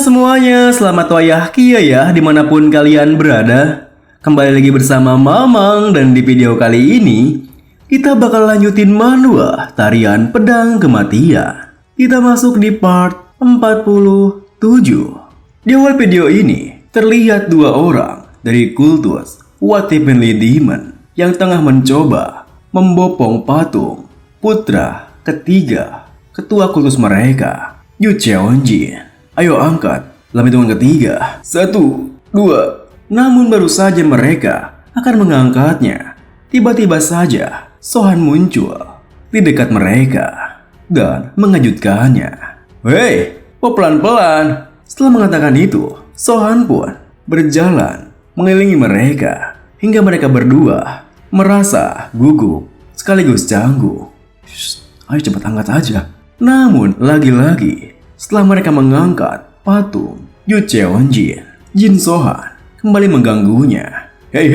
semuanya, selamat wayah kia ya dimanapun kalian berada. Kembali lagi bersama Mamang dan di video kali ini kita bakal lanjutin manhwa tarian pedang kematian. Kita masuk di part 47. Di awal video ini terlihat dua orang dari kultus What Heavenly Demon yang tengah mencoba membopong patung putra ketiga ketua kultus mereka, Yu Cheonjin. Ayo angkat dalam hitungan ketiga. 1, 2. Namun baru saja mereka akan mengangkatnya, tiba-tiba saja Sohan muncul di dekat mereka dan mengejutkannya. Hei, kok pelan-pelan? Setelah mengatakan itu, Sohan pun berjalan mengelilingi mereka hingga mereka berdua merasa gugup sekaligus canggung. Ayo cepat angkat aja. Namun lagi-lagi setelah mereka mengangkat patung Yu Cheonjin, Jin Sohan kembali mengganggunya. Hei.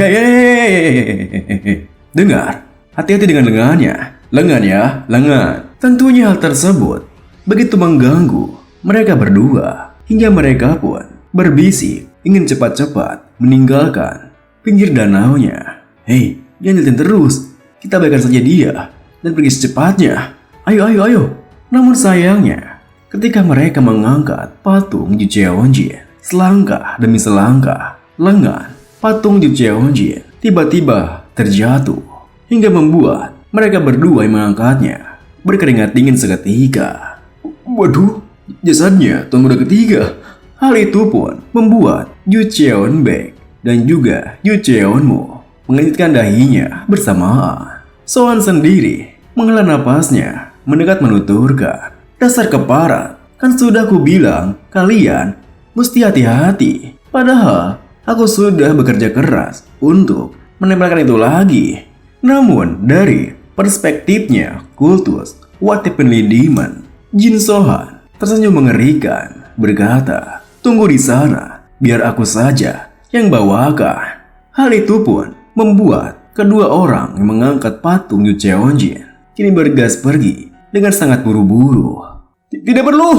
Dengar, hati-hati dengan lengannya. Lengan ya, lengan. Tentunya hal tersebut begitu mengganggu mereka berdua hingga mereka pun berbisik ingin cepat-cepat meninggalkan pinggir danaunya. Hei, jangan liatin terus. Kita baikan saja dia dan pergi secepatnya. Ayo. Namun sayangnya, ketika mereka mengangkat patung Yu Cheonjin selangkah demi selangkah, lengan patung Yu Cheonjin tiba-tiba terjatuh hingga membuat mereka berdua yang mengangkatnya berkeringat dingin seketika. Waduh, jasadnya tuan muda ketiga. Hal itu pun membuat Yu Cheonbaek dan juga Yu Cheonmu mengenyitkan dahinya bersamaan. Sohan sendiri menghela napasnya mendekat menuturkan, dasar keparat, kan sudah ku bilang kalian mesti hati-hati. Padahal aku sudah bekerja keras untuk menempelkan itu lagi. Namun dari perspektifnya kultus What Heavenly Demon, Jin Sohan tersenyum mengerikan berkata, tunggu di sana, biar aku saja yang bawakan. Hal itu pun membuat kedua orang yang mengangkat patung Yu Cheonjin kini bergas pergi dengan sangat buru-buru. Tidak perlu.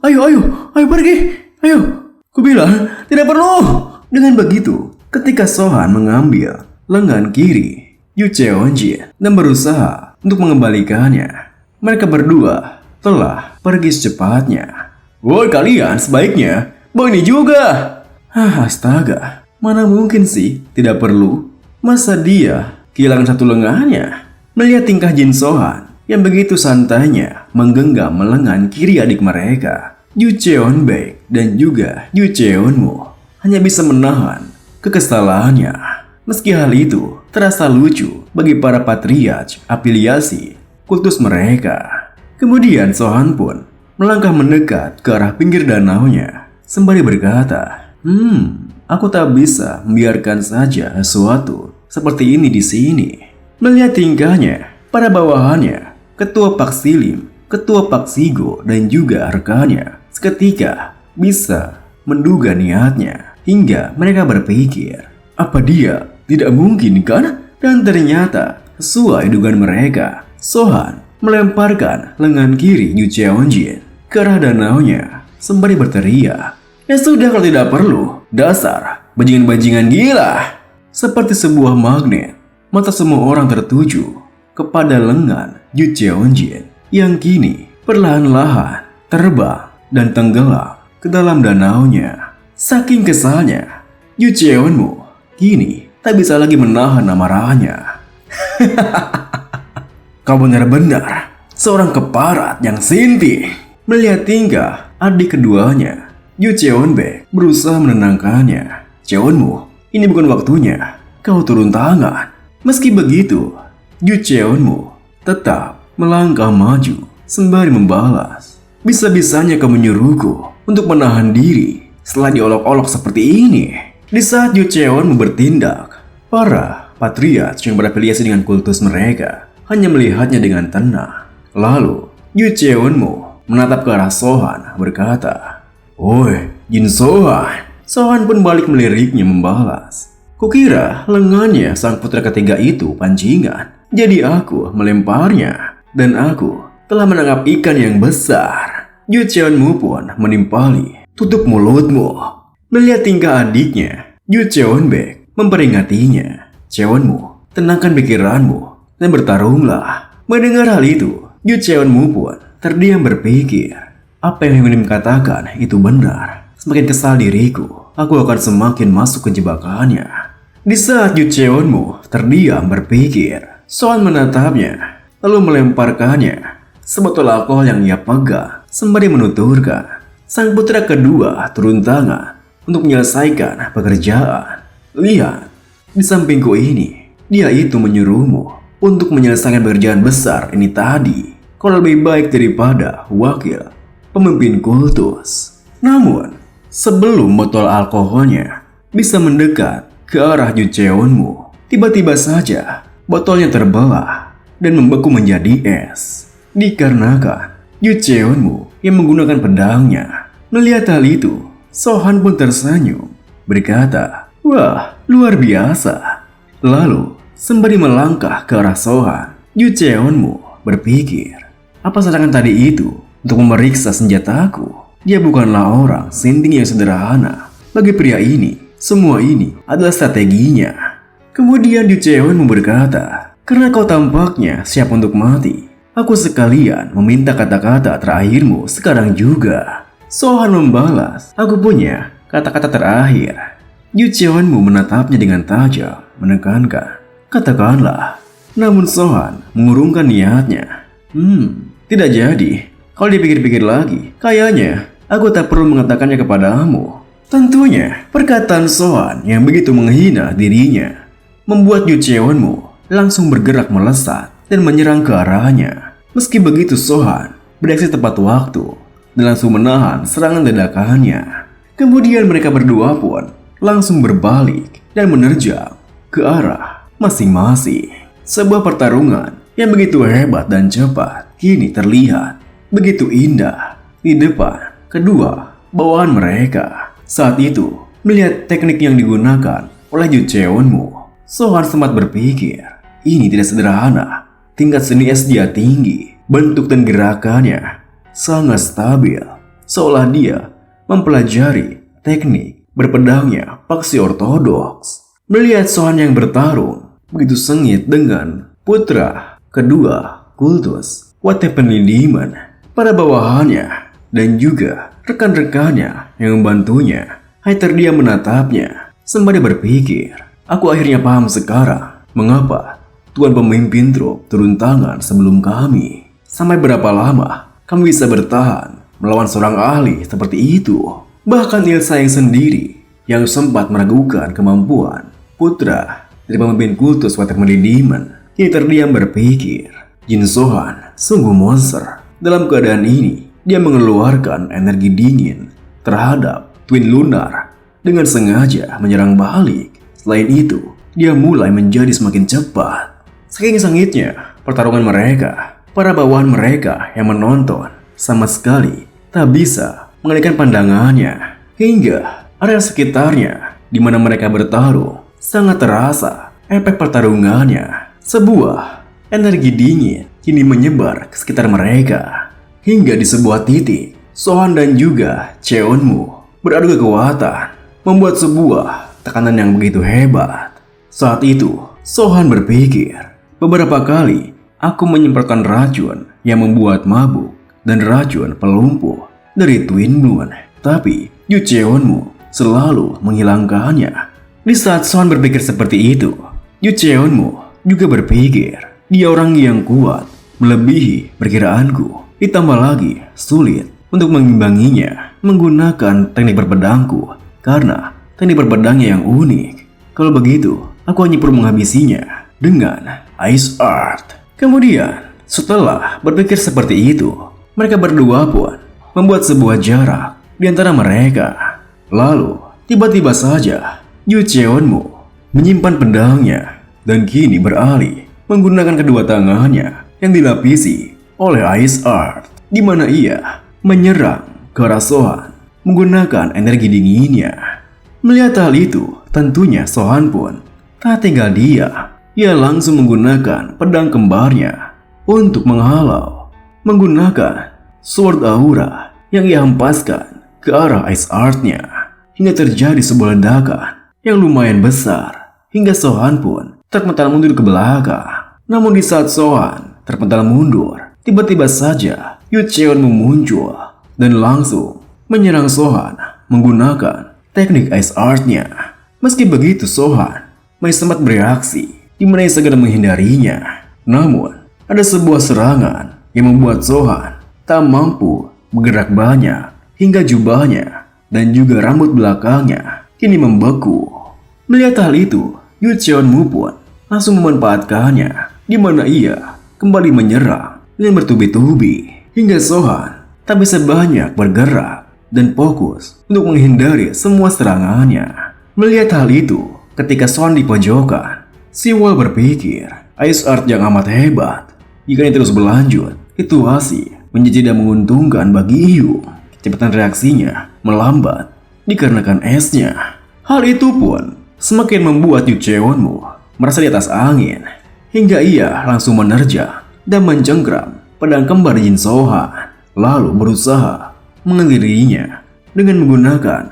Ayo pergi. Ayo. Ku bilang tidak perlu. Dengan begitu, ketika Sohan mengambil lengan kiri Yu Cheonjin dan berusaha untuk mengembalikannya, mereka berdua telah pergi secepatnya. Woi kalian, sebaiknya bawa ini juga. Astaga, mana mungkin sih tidak perlu. Masa dia kehilangan satu lengannya? Melihat tingkah Jin Sohan yang begitu santainya menggenggam lengan kiri adik mereka, Yu Cheonbaek dan juga Yu Cheonmu hanya bisa menahan kekesalannya. Meski hal itu terasa lucu bagi para patriarch afiliasi kultus mereka. Kemudian Sohan pun melangkah mendekat ke arah pinggir danaunya sembari berkata, aku tak bisa membiarkan saja sesuatu seperti ini di sini. Melihat tingkahnya, para bawahannya, Ketua Pak Silim, Ketua Pak Sigo, dan juga rekannya seketika bisa menduga niatnya hingga mereka berpikir, apa dia tidak mungkin kan? Dan ternyata sesuai dugaan mereka, Sohan melemparkan lengan kiri Yu Cheonjin ke arah danaunya sembari berteriak, ya sudah kalau tidak perlu, dasar bajingan-bajingan gila. Seperti sebuah magnet, mata semua orang tertuju kepada lengan Yu Cheonjin yang kini perlahan-lahan terbang dan tenggelam ke dalam danaunya. Saking kesalnya, Yu Cheonmu kini tak bisa lagi menahan amarahnya. Kau benar-benar seorang keparat yang sinting. Melihat tingkah adik keduanya, Yu Cheonbaek berusaha menenangkannya. Cheonmu, ini bukan waktunya kau turun tangan. Meski begitu, Yu Cheonmu tetap melangkah maju sembari membalas. Bisa-bisanya kau menyuruhku untuk menahan diri setelah diolok-olok seperti ini. Di saat Yu Cheonmu bertindak, para patriarch yang berafiliasi dengan kultus mereka hanya melihatnya dengan tenang. Lalu Yu Cheonmu menatap ke arah Sohan berkata, "Oi, Jin Sohan." Sohan pun balik meliriknya membalas, "Kukira lengannya sang putra ketiga itu pancingan. Jadi aku melemparnya dan aku telah menangkap ikan yang besar." Yu Cheonmu pun menimpali tutup mulutmu. Melihat tingkah adiknya, Yu Cheonbaek memperingatinya. Cheonmu, tenangkan pikiranmu dan bertarunglah. Mendengar hal itu, Yu Cheonmu pun terdiam berpikir. Apa yang Minim katakan itu benar. Semakin kesal diriku, aku akan semakin masuk ke jebakannya. Di saat Yu Cheonmu terdiam berpikir, Sohan menatapnya, lalu melemparkannya sebotol alkohol yang ia pegang sembari menuturkan. Sang putra kedua turun tangan untuk menyelesaikan pekerjaan. Lihat, di sampingku ini, dia itu menyuruhmu untuk menyelesaikan pekerjaan besar ini tadi. Kau lebih baik daripada wakil pemimpin kultus. Namun, sebelum botol alkoholnya bisa mendekat ke arah Yu Cheonmu, tiba-tiba saja botolnya terbelah dan membeku menjadi es. Dikarenakan Yu Cheonmu yang menggunakan pedangnya. Melihat hal itu, Sohan pun tersenyum, berkata, "Wah, luar biasa." Lalu, sembari melangkah ke arah Sohan, Yu Cheonmu berpikir, apa serangan tadi itu untuk memeriksa senjataku? Dia bukanlah orang sinting yang sederhana. Bagi pria ini, semua ini adalah strateginya. Kemudian Yu Cheonmu berkata, "Karena kau tampaknya siap untuk mati, aku sekalian meminta kata-kata terakhirmu sekarang juga." Sohan membalas, "Aku punya kata-kata terakhir." Yu Cheonmu menatapnya dengan tajam, menekankan, "Katakanlah." Namun Sohan mengurungkan niatnya. Tidak jadi. Kalau dipikir-pikir lagi, kayaknya aku tak perlu mengatakannya kepadamu." Tentunya, perkataan Sohan yang begitu menghina dirinya membuat Yu Cheonmu langsung bergerak melesat dan menyerang ke arahnya. Meski begitu, Sohan bereaksi tepat waktu dan langsung menahan serangan dadakannya. Kemudian mereka berdua pun langsung berbalik dan menerjang ke arah masing-masing. Sebuah pertarungan yang begitu hebat dan cepat kini terlihat begitu indah di depan kedua bawahan mereka. Saat itu, melihat teknik yang digunakan oleh Yu Cheonmu, Sohan sempat berpikir, ini tidak sederhana. Tingkat seni es dia tinggi, bentuk dan gerakannya sangat stabil, seolah dia mempelajari teknik berpedangnya paksi ortodoks. Melihat Sohan yang bertarung begitu sengit dengan putra kedua kultus What Happened Demon, para bawahannya dan juga rekan-rekannya yang membantunya hanya terdiam menatapnya sembari berpikir, aku akhirnya paham sekarang mengapa Tuan Pemimpin Trup turun tangan sebelum kami. Sampai berapa lama kami bisa bertahan melawan seorang ahli seperti itu? Bahkan Ilsa yang sendiri yang sempat meragukan kemampuan putra dari pemimpin kultus What Happened Demon kini terdiam berpikir, Jin Sohan sungguh monster. Dalam keadaan ini, dia mengeluarkan energi dingin terhadap Twin Lunar dengan sengaja menyerang balik. Selain itu, dia mulai menjadi semakin cepat. Saking sengitnya pertarungan mereka, para bawahan mereka yang menonton sama sekali tak bisa mengalihkan pandangannya. Hingga area sekitarnya di mana mereka bertarung sangat terasa efek pertarungannya. Sebuah energi dingin kini menyebar ke sekitar mereka. Hingga di sebuah titik, Sohan dan juga Cheonmu beradu kekuatan, membuat sebuah tekanan yang begitu hebat. Saat itu, Sohan berpikir, beberapa kali aku menyemprotkan racun yang membuat mabuk dan racun pelumpuh dari Twin Moon, tapi Yu Cheonmu selalu menghilangkannya. Di saat Sohan berpikir seperti itu, Yu Cheonmu juga berpikir, dia orang yang kuat melebihi perkiraanku. Ditambah lagi sulit untuk mengimbanginya menggunakan teknik berpedangku karena teknik berpedangnya yang unik. Kalau begitu, aku hanya perlu menghabisinya dengan Ice Art. Kemudian, setelah berpikir seperti itu, mereka berdua pun membuat sebuah jarak di antara mereka. Lalu, tiba-tiba saja Yu Cheonmu menyimpan pedangnya dan kini beralih menggunakan kedua tangannya yang dilapisi oleh Ice Art, di mana ia menyerang ke arah Sohan menggunakan energi dinginnya. Melihat hal itu, tentunya Sohan pun tak tinggal dia. Ia langsung menggunakan pedang kembarnya untuk menghalau, menggunakan sword aura yang ia hempaskan ke arah Ice Earth-nya hingga terjadi sebuah ledakan yang lumayan besar hingga Sohan pun terpental mundur ke belakang. Namun di saat Sohan terpental mundur, tiba-tiba saja Yu Cheonmu muncul dan langsung menyerang Sohan menggunakan teknik Ice Earth-nya. Meski begitu, Sohan masih sempat bereaksi di mana ia segera menghindarinya. Namun ada sebuah serangan yang membuat Sohan tak mampu bergerak banyak hingga jubahnya dan juga rambut belakangnya kini membeku. Melihat hal itu, Yu Cheonmu pun langsung memanfaatkannya di mana ia kembali menyerang dengan bertubi-tubi hingga Sohan tak bisa banyak bergerak dan fokus untuk menghindari semua serangannya. Melihat hal itu, ketika Sohan di pojokan, si Wall berpikir Ice Earth yang amat hebat. Jika ini terus berlanjut, situasi menjadi tidak menguntungkan bagi Yu. Kecepatan reaksinya melambat dikarenakan esnya. Hal itu pun semakin membuat Yu Cheonmu merasa di atas angin hingga ia langsung menerjang dan mencengkram pedang kembar Jin Sohan, lalu berusaha mengelirinya dengan menggunakan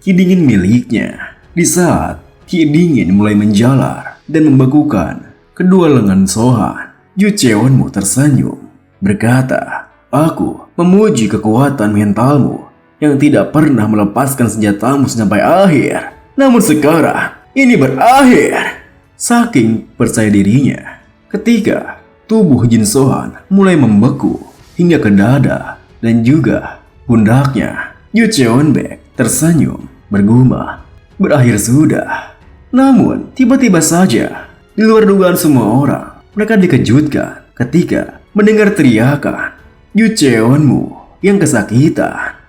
ki dingin miliknya. Di saat ki dingin mulai menjalar dan membekukan kedua lengan Sohan, Yu Cheonmu tersenyum berkata, "Aku memuji kekuatan mentalmu yang tidak pernah melepaskan senjatamu sampai akhir. Namun sekarang ini berakhir." Saking percaya dirinya, ketika tubuh Jin Sohan mulai membeku hingga ke dada dan juga pundaknya, Yu Cheonbaek tersenyum bergumam, "Berakhir sudah." Namun tiba-tiba saja di luar dugaan semua orang, mereka dikejutkan ketika mendengar teriakan Yu Cheonmu yang kesakitan.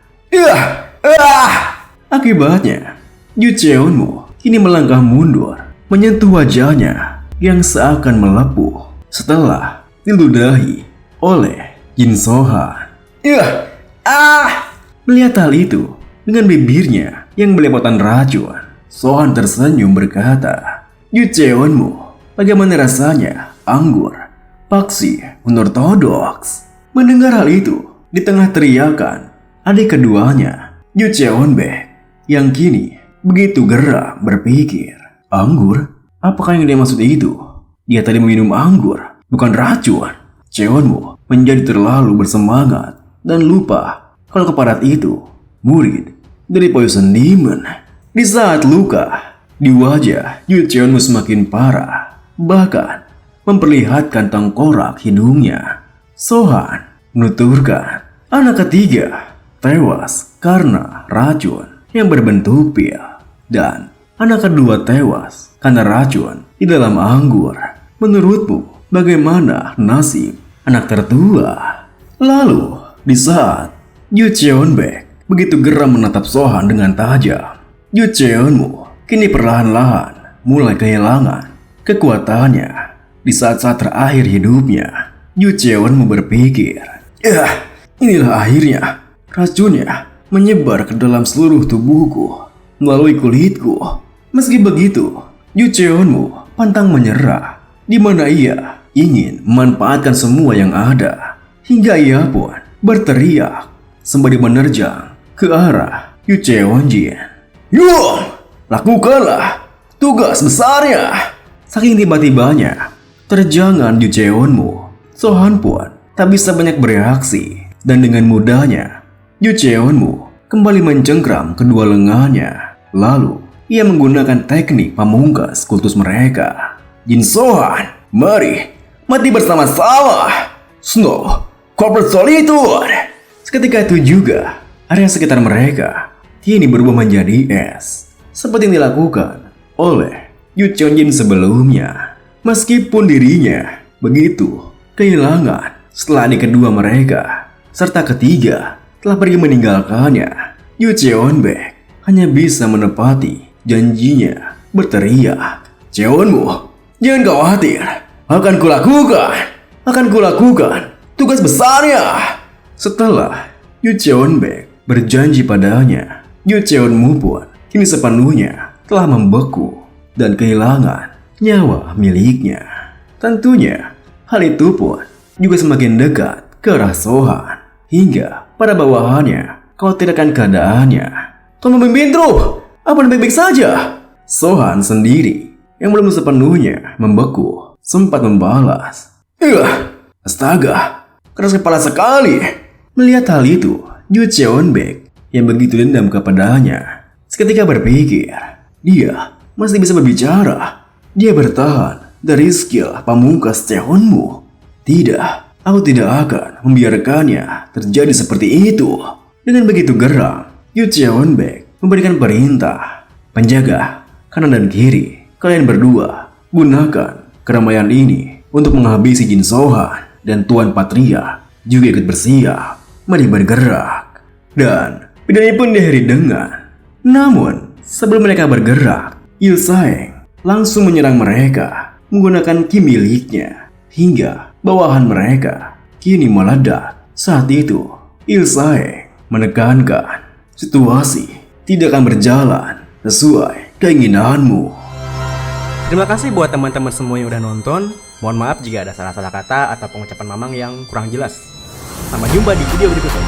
Akibatnya, Yu Cheonmu kini melangkah mundur, menyentuh wajahnya yang seakan melepuh setelah diludahi oleh Jin Sohan. Melihat hal itu, dengan bibirnya yang belepotan racun, Sohan tersenyum berkata, "Yu Cheonmu, bagaimana rasanya anggur paksi unortodoks?" Mendengar hal itu, di tengah teriakan adik keduanya, Yu Cheonbaek yang kini begitu geram berpikir, "Anggur? Apakah yang dia maksud itu? Dia tadi meminum anggur, bukan racun." Cheonmu menjadi terlalu bersemangat dan lupa kalau keparat itu murid dari Poison Demon. Di saat luka di wajah Yu Cheonmu semakin parah, bahkan memperlihatkan tengkorak hidungnya, Sohan menuturkan anak ketiga tewas karena racun yang berbentuk pil, dan anak kedua tewas karena racun di dalam anggur. Menurutmu bagaimana nasib anak tertua? Lalu di saat Yu Cheonbaek begitu geram menatap Sohan dengan tajam, Yu Cheonmu kini perlahan-lahan mulai kehilangan kekuatannya. Di saat-saat terakhir hidupnya, Yu Cheonmu berpikir, inilah akhirnya. Racunnya menyebar ke dalam seluruh tubuhku melalui kulitku." Meski begitu, Yu Cheonmu pantang menyerah, di mana ia ingin memanfaatkan semua yang ada, hingga ia pun berteriak sembari menerjang ke arah Yu Cheonjin. "Yong, lakukanlah tugas besarnya!" Saking tiba-tibanya terjangan Yu Cheonmu, Sohan pun tak bisa banyak bereaksi, dan dengan mudahnya Yu Cheonmu kembali mencengkram kedua lengannya. Lalu ia menggunakan teknik pamungkas kultus mereka. "Jin Sohan, mari mati bersama-sama! Snow Corporate Solitude!" Seketika itu juga area sekitar mereka kini berubah menjadi es, seperti yang dilakukan oleh Yu Cheonjin sebelumnya. Meskipun dirinya begitu kehilangan setelah adik kedua mereka serta ketiga telah pergi meninggalkannya, Yu Cheonbaek hanya bisa menepati janjinya berteriak, "Cheonmu, jangan khawatir, akan kulakukan tugas besarnya." Setelah Yu Cheonbaek berjanji padanya, Yu Cheonmu pun kini sepenuhnya telah membeku dan kehilangan nyawa miliknya. Tentunya hal itu pun juga semakin dekat ke arah Sohan, hingga pada bawahannya khawatirkan keadaannya. Tuan Pemimpin Truk, apa baik-baik saja? Sohan sendiri yang belum sepenuhnya membeku sempat membalas. Astaga, keras kepala sekali. Melihat hal itu, Yu Cheonbaek yang begitu dendam kepadanya seketika berpikir, dia masih bisa berbicara. Dia bertahan dari skill pamungkas Cheonmu. Tidak, aku tidak akan membiarkannya terjadi seperti itu. Dengan begitu geram, Yu Cheonbaek memberikan perintah, penjaga kanan dan kiri, kalian berdua gunakan keramaian ini untuk menghabisi Jin Sohan. Dan Tuan Patria juga ikut bersiap. Mari bergerak. Dan pidana pun diakhiri dengan, namun sebelum mereka bergerak, Il Saeng langsung menyerang mereka menggunakan ki miliknya hingga bawahan mereka kini meledak. Saat itu Il Saeng menekankan situasi tidak akan berjalan sesuai keinginanmu. Terima kasih buat teman-teman semua yang udah nonton. Mohon maaf jika ada salah-salah kata atau pengucapan Mamang yang kurang jelas. Sampai jumpa di video berikutnya.